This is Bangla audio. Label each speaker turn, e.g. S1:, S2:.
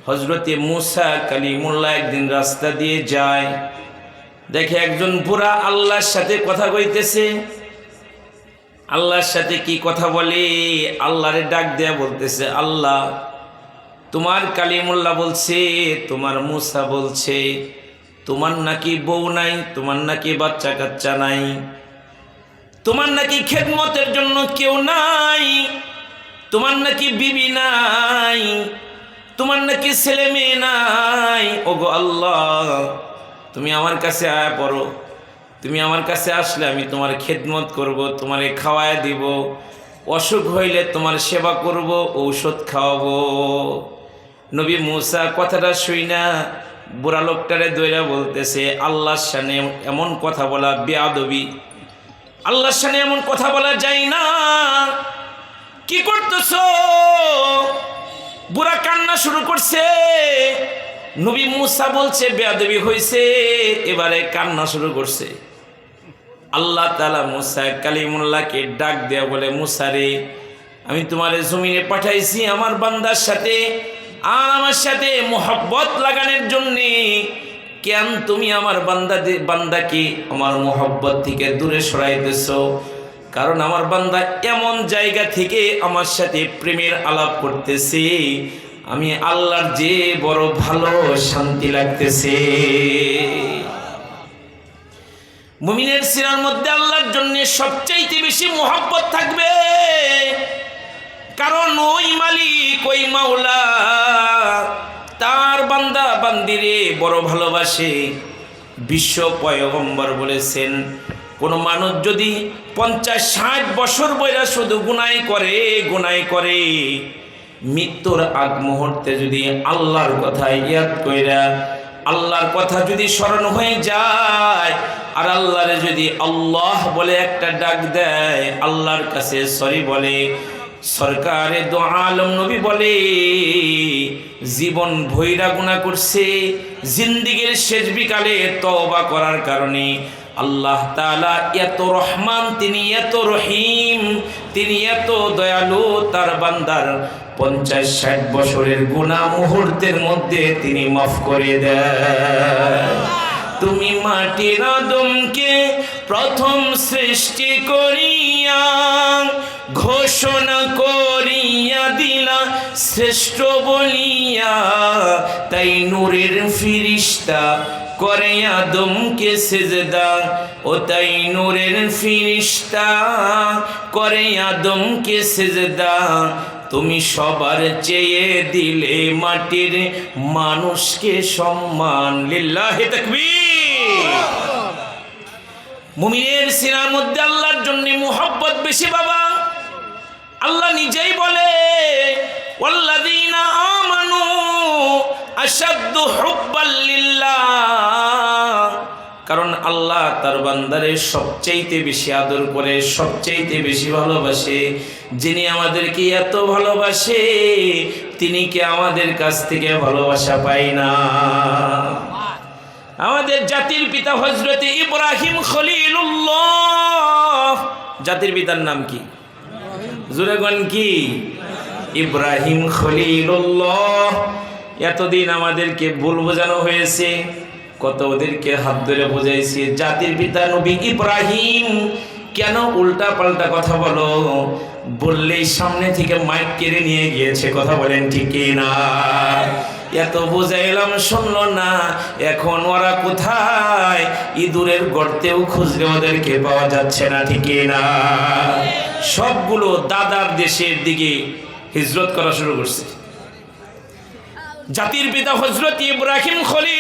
S1: হযরতে মুসা কালিমুল্লাহ একদিন রাস্তা দিয়ে যায়, দেখে একজন বুড়া আল্লাহর সাথে কথা কইতেছে। আল্লাহর সাথে কি কথা বলে? আল্লাহরে ডাক দেয়া বলতেছে, আল্লাহ তোমার কালিমুল্লাহ বলছে, তোমার মুসা বলছে তোমার নাকি বউ নাই, তোমার নাকি বাচ্চা কাচ্চা নাই, তোমার নাকি খেদমতের জন্য কেউ নাই, তোমার নাকি বিবি নাই, তোমার নাকি ছেলে মেয়ে নাই। ওগো আল্লাহ, তুমি আমার কাছে আয়া পড়ো, তুমি আমার কাছে আসলে আমি তোমার খেদমত করব, তোমারে খাওয়ায় দিব, অসুখ হইলে তোমার সেবা করব, ঔষধ খাওয়াবো। নবী মুসা কথাটা শুই না বুড়া লোকটারে দইরা বলতেছে, আল্লাহর সামনে এমন কথা বলা বেয়াদবি, আল্লাহর সামনে এমন কথা বলা যায় না, কি করতেছো? বুড়া কান্না শুরু করছে। নবী মুসা বলছে বেয়াদবি হয়েছে, এবারে কান্না শুরু করছে। আল্লাহ তাআলা মুসা কালিমুল্লাহকে ডাক দেয়া বলে, মুসা রে, আমি তোমারে জমিনে পাঠাইছি আমার বান্দার সাথে আর আমার সাথে মোহব্বত লাগানোর জন্যে। কেন তুমি আমার বান্দাকে আমার মোহব্বত থেকে দূরে সরাইতেছ? কারণ আমার বান্দা এমন জায়গা থেকে আমার সাথে প্রেমের আলাপ করতেছে, আমি আল্লাহর যে বড় ভালো শান্তি লাগতেছে। মুমিনের সিনার মধ্যে আল্লাহর জন্য সবচাইতে বেশি মোহব্বত থাকবে, কারণ ওই মালিক, ওই মাওলা তার বান্দা বান্দিরে বড় ভালোবাসে। বিশ্ব পয়গম্বর বলেছেন, কোন মানুষ যদি 50-60 বছর বয়রা শুধু গুনাহ করে, মৃত্যুর আগ মুহূর্তে যদি আল্লাহর কথা ইয়াদ কইরা, আল্লাহর কথা যদি স্মরণ হয়ে যায় আর আল্লাহরে যদি আল্লাহ বলে একটা ডাক দেয়, আল্লাহর কাছে সরি বলে, সরকারে দো আলম নবী বলে, জীবন ভৈরা গুনাহ করছে, জিন্দেগীর শেষ বিকালে তওবা করার কারণে আল্লাহ তাআলা এত রহমান, তিনি এত রহিম, তিনি এত দয়ালু, তার বান্দার 50-60 বছরের গুনাহ মুহূর্তের মধ্যে তিনি মাফ করে দেন। তুমি মাটির আদমকে প্রথম সৃষ্টি করিয়া ঘোষণা করিয়া দিলা শ্রেষ্ঠ বলিয়া, তাই নূরের ফিরিস্তা করে আদমকে সেজদা, ও তাই নূরের ফিরিস্তা করে আদমকে সেজদা। তুমি সবার চেয়ে দিলে মাটির মানুষকে সম্মান। লিল্লাহি তাকবীর। মুমিনের সিনার মধ্যে আল্লাহর জন্য মুহাব্বত বেশি বাবা। আল্লাহ নিজেই বলে, ওয়াল্লাযীনা আমানু আশাদ্দু হুব্বাল লিল্লাহ, কারণ আল্লাহ তার বান্দারে সবচাইতে বেশি আদর করে, সবচাইতে বেশি ভালোবাসে। যিনি আমাদেরকে এত ভালোবাসে, তিনি কি আমাদের কাছ থেকে ভালোবাসা পাই না? আমাদের জাতির পিতা হযরতে ইব্রাহিম খলিলুল্লাহ, জাতির পিতার নাম কি? জোরে কোন কি? ইব্রাহিম খলিলুল্লাহ। এতদিন আমাদেরকে ভুল বোঝানো হয়েছে, কত ওদেরকে হাত ধরে বোঝাইছি, জাতির পিতা নবী ইব্রাহিম, কেন উল্টা পাল্টা কথা বলো? বললেই সামনে থেকে মাইক কেড়ে নিয়ে গিয়েছে। কথা বলেন ঠিক না? এত বোঝাইলাম শুনলো না, এখন ওরা কোথায়? ইঁদুরের গর্তেও খুঁজলে ওদেরকে পাওয়া যাচ্ছে না, ঠিক না? সবগুলো দাদার দেশের দিকে হিজরত করা শুরু করছে। জাতির পিতা হযরত ইব্রাহিম খলিল